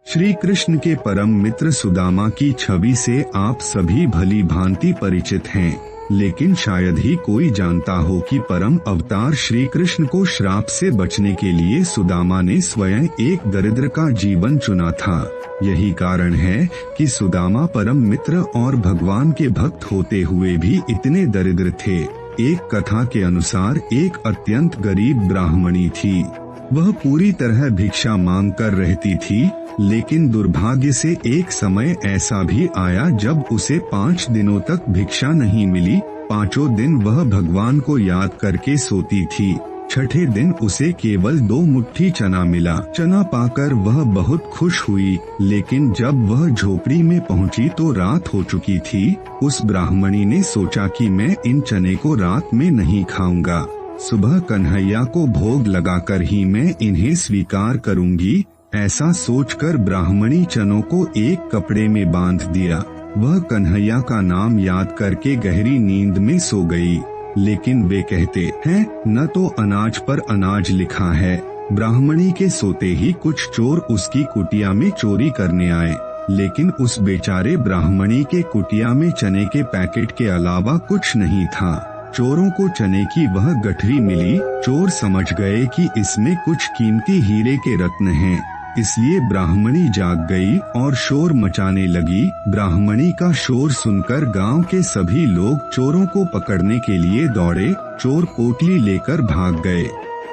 श्री कृष्ण के परम मित्र सुदामा की छवि से आप सभी भली भांति परिचित हैं, लेकिन शायद ही कोई जानता हो कि परम अवतार श्री कृष्ण को श्राप से बचने के लिए सुदामा ने स्वयं एक दरिद्र का जीवन चुना था। यही कारण है कि सुदामा परम मित्र और भगवान के भक्त होते हुए भी इतने दरिद्र थे। एक कथा के अनुसार एक अत्यंत गरीब ब्राह्मणी थी। वह पूरी तरह भिक्षा मांग कर रहती थी, लेकिन दुर्भाग्य से एक समय ऐसा भी आया जब उसे 5 दिनों तक भिक्षा नहीं मिली। 5 दिन वह भगवान को याद करके सोती थी। 6ठे दिन उसे केवल 2 मुट्ठी चना मिला। चना पाकर वह बहुत खुश हुई, लेकिन जब वह झोपड़ी में पहुंची तो रात हो चुकी थी। उस ब्राह्मणी ने सोचा कि मैं इन चने को रात में नहीं खाऊंगा, सुबह कन्हैया को भोग लगाकर ही मैं इन्हें स्वीकार करूंगी। ऐसा सोचकर ब्राह्मणी चनों को एक कपड़े में बांध दिया। वह कन्हैया का नाम याद करके गहरी नींद में सो गई। लेकिन वे कहते हैं, न तो अनाज पर अनाज लिखा है। ब्राह्मणी के सोते ही कुछ चोर उसकी कुटिया में चोरी करने आए, लेकिन उस बेचारे ब्राह्मणी के कुटिया में चने के पैकेट के अलावा कुछ नहीं था। चोरों को चने की वह गठरी मिली। चोर समझ गए कि इसमें कुछ कीमती हीरे के रत्न हैं, इसलिए ब्राह्मणी जाग गई और शोर मचाने लगी। ब्राह्मणी का शोर सुनकर गांव के सभी लोग चोरों को पकड़ने के लिए दौड़े। चोर पोटली लेकर भाग गए।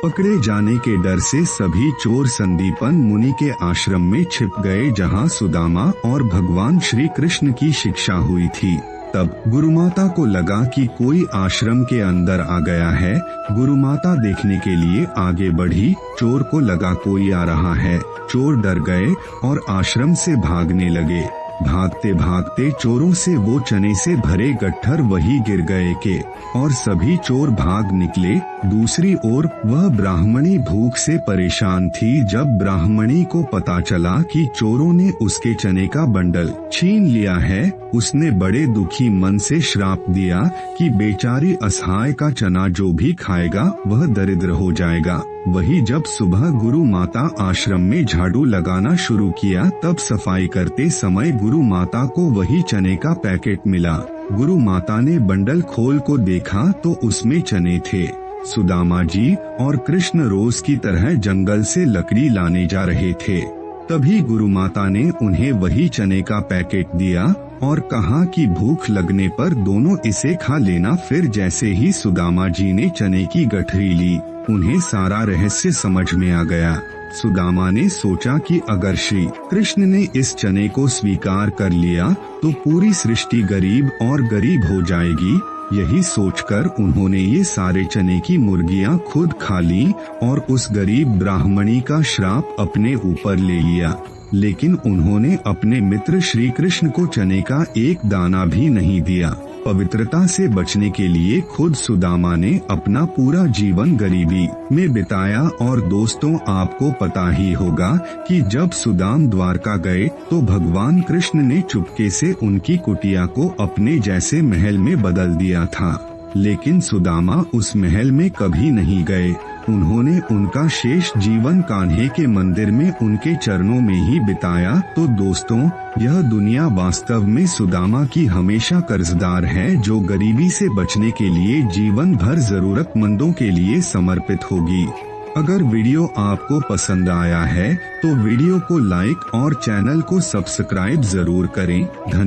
पकड़े जाने के डर से सभी चोर संदीपन मुनि के आश्रम में छिप गए, जहां सुदामा और भगवान श्री कृष्ण की शिक्षा हुई थी। तब गुरुमाता को लगा कि कोई आश्रम के अंदर आ गया है। गुरुमाता देखने के लिए आगे बढ़ी। चोर को लगा कोई आ रहा है। चोर डर गए और आश्रम से भागने लगे। भागते भागते चोरों से वो चने से भरे गट्ठर वही गिर गए के और सभी चोर भाग निकले। दूसरी ओर वह ब्राह्मणी भूख से परेशान थी। जब ब्राह्मणी को पता चला कि चोरों ने उसके चने का बंडल छीन लिया है, उसने बड़े दुखी मन से श्राप दिया कि बेचारी असहाय का चना जो भी खाएगा वह दरिद्र हो जाएगा। वही जब सुबह गुरु माता आश्रम में झाड़ू लगाना शुरू किया, तब सफाई करते समय गुरु माता को वही चने का पैकेट मिला। गुरु माता ने बंडल खोल को देखा तो उसमें चने थे। सुदामा जी और कृष्ण रोज की तरह जंगल से लकड़ी लाने जा रहे थे। तभी गुरु माता ने उन्हें वही चने का पैकेट दिया और कहा कि भूख लगने पर दोनों इसे खा लेना। फिर जैसे ही सुदामा जी ने चने की गठरी ली, उन्हें सारा रहस्य समझ में आ गया। सुदामा ने सोचा कि अगर श्री कृष्ण ने इस चने को स्वीकार कर लिया तो पूरी सृष्टि गरीब और गरीब हो जाएगी। यही सोचकर उन्होंने ये सारे चने की मुर्गियां खुद खा ली और उस गरीब ब्राह्मणी का श्राप अपने ऊपर ले लिया। लेकिन उन्होंने अपने मित्र श्री कृष्ण को चने का एक दाना भी नहीं दिया। पवित्रता से बचने के लिए खुद सुदामा ने अपना पूरा जीवन गरीबी में बिताया। और दोस्तों, आपको पता ही होगा कि जब सुदाम द्वारका गए तो भगवान कृष्ण ने चुपके से उनकी कुटिया को अपने जैसे महल में बदल दिया था। लेकिन सुदामा उस महल में कभी नहीं गए। उन्होंने उनका शेष जीवन कान्हे के मंदिर में उनके चरणों में ही बिताया। तो दोस्तों, यह दुनिया वास्तव में सुदामा की हमेशा कर्जदार है, जो गरीबी से बचने के लिए जीवन भर जरूरतमंदों के लिए समर्पित होगी। अगर वीडियो आपको पसंद आया है तो वीडियो को लाइक और चैनल को सब्सक्राइब जरूर करें। धन्यवाद।